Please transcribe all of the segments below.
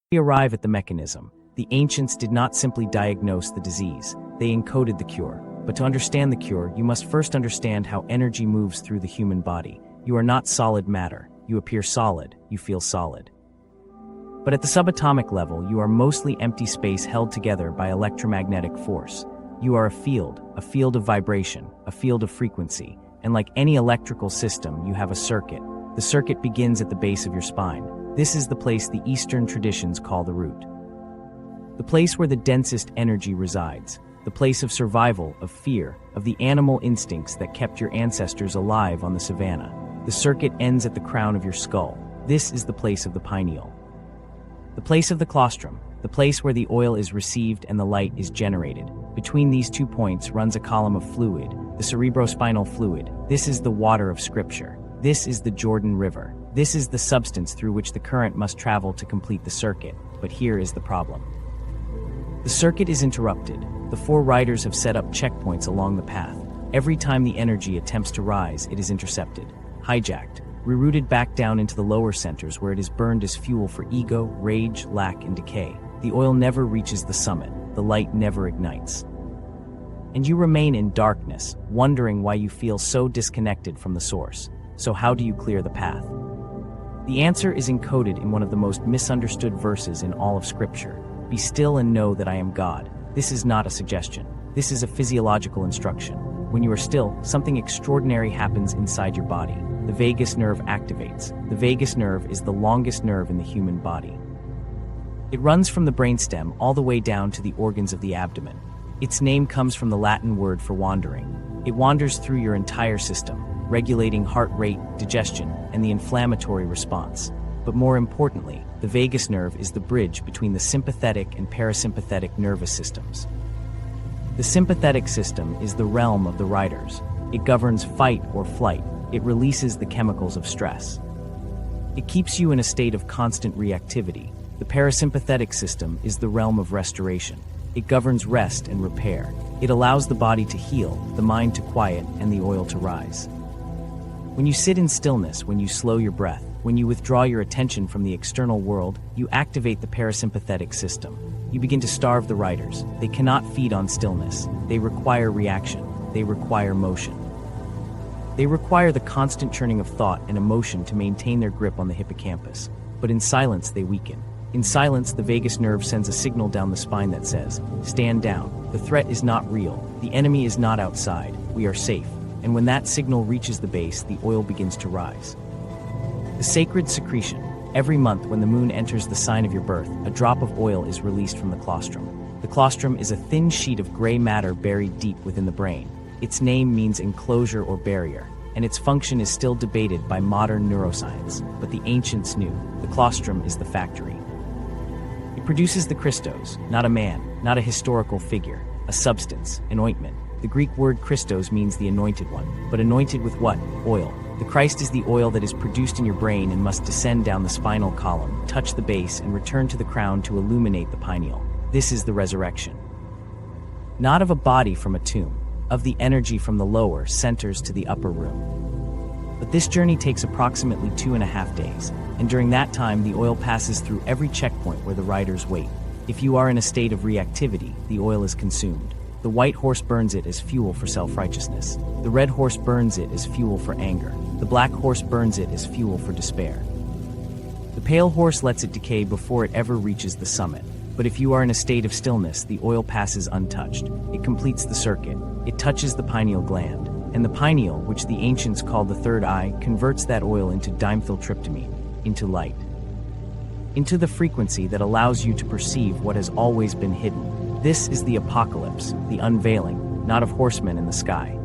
We arrive at the mechanism. The ancients did not simply diagnose the disease, they encoded the cure. But to understand the cure, you must first understand how energy moves through the human body. You are not solid matter. You appear solid, you feel solid. But at the subatomic level, you are mostly empty space held together by electromagnetic force. You are a field of vibration, a field of frequency, and like any electrical system, you have a circuit. The circuit begins at the base of your spine. This is the place the Eastern traditions call the root. The place where the densest energy resides, the place of survival, of fear, of the animal instincts that kept your ancestors alive on the savannah. The circuit ends at the crown of your skull. This is the place of the pineal. The place of the claustrum, the place where the oil is received and the light is generated. Between these 2 points runs a column of fluid, the cerebrospinal fluid. This is the water of Scripture. This is the Jordan River. This is the substance through which the current must travel to complete the circuit. But here is the problem. The circuit is interrupted. The 4 riders have set up checkpoints along the path. Every time the energy attempts to rise, it is intercepted, hijacked, rerouted back down into the lower centers where it is burned as fuel for ego, rage, lack, and decay. The oil never reaches the summit. The light never ignites. And you remain in darkness, wondering why you feel so disconnected from the source. So how do you clear the path? The answer is encoded in one of the most misunderstood verses in all of Scripture. Be still and know that I am God. This is not a suggestion. This is a physiological instruction. When you are still, something extraordinary happens inside your body. The vagus nerve activates. The vagus nerve is the longest nerve in the human body. It runs from the brainstem all the way down to the organs of the abdomen. Its name comes from the Latin word for wandering. It wanders through your entire system, regulating heart rate, digestion, and the inflammatory response. But more importantly, the vagus nerve is the bridge between the sympathetic and parasympathetic nervous systems. The sympathetic system is the realm of the riders. It governs fight or flight. It releases the chemicals of stress. It keeps you in a state of constant reactivity. The parasympathetic system is the realm of restoration. It governs rest and repair. It allows the body to heal, the mind to quiet, and the oil to rise. When you sit in stillness, when you slow your breath, when you withdraw your attention from the external world, you activate the parasympathetic system. You begin to starve the riders. They cannot feed on stillness. They require reaction. They require motion. They require the constant churning of thought and emotion to maintain their grip on the hippocampus. But in silence, they weaken. In silence, the vagus nerve sends a signal down the spine that says, stand down. The threat is not real. The enemy is not outside. We are safe. And when that signal reaches the base, the oil begins to rise. The sacred secretion. Every month when the moon enters the sign of your birth, a drop of oil is released from the claustrum. The claustrum is a thin sheet of gray matter buried deep within the brain. Its name means enclosure or barrier, and its function is still debated by modern neuroscience, but the ancients knew. The claustrum is the factory. It produces the Christos, not a man, not a historical figure, a substance, an ointment. The Greek word Christos means the anointed one, but anointed with what? Oil. The Christ is the oil that is produced in your brain and must descend down the spinal column, touch the base, and return to the crown to illuminate the pineal. This is the resurrection. Not of a body from a tomb, of the energy from the lower centers to the upper room. But this journey takes approximately 2.5 days, and during that time the oil passes through every checkpoint where the riders wait. If you are in a state of reactivity, the oil is consumed. The white horse burns it as fuel for self-righteousness. The red horse burns it as fuel for anger. The black horse burns it as fuel for despair. The pale horse lets it decay before it ever reaches the summit. But if you are in a state of stillness, the oil passes untouched. It completes the circuit. It touches the pineal gland. And the pineal, which the ancients called the third eye, converts that oil into dimethyltryptamine, into light. Into the frequency that allows you to perceive what has always been hidden. This is the apocalypse, the unveiling, not of horsemen in the sky.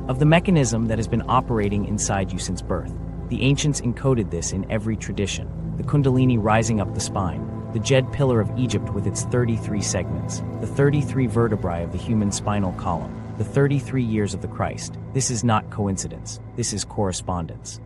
Of the mechanism that has been operating inside you since birth. The ancients encoded this in every tradition. The kundalini rising up the spine, the Jed pillar of Egypt with its 33 segments, the 33 vertebrae of the human spinal column, the 33 years of the Christ. This is not coincidence. This is correspondence.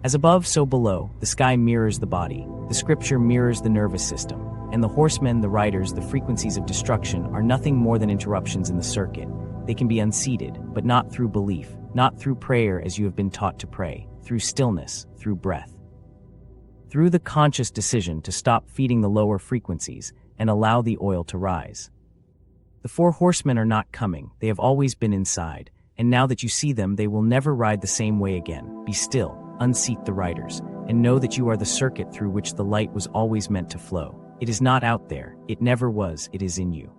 As above, so below, the sky mirrors the body. The Scripture mirrors the nervous system. And the horsemen, the riders, the frequencies of destruction are nothing more than interruptions in the circuit. They can be unseated, but not through belief, not through prayer as you have been taught to pray, through stillness, through breath. through the conscious decision to stop feeding the lower frequencies and allow the oil to rise. The four horsemen are not coming, they have always been inside, and now that you see them, they will never ride the same way again. Be still, unseat the riders, and know that you are the circuit through which the light was always meant to flow. It is not out there, it never was, it is in you.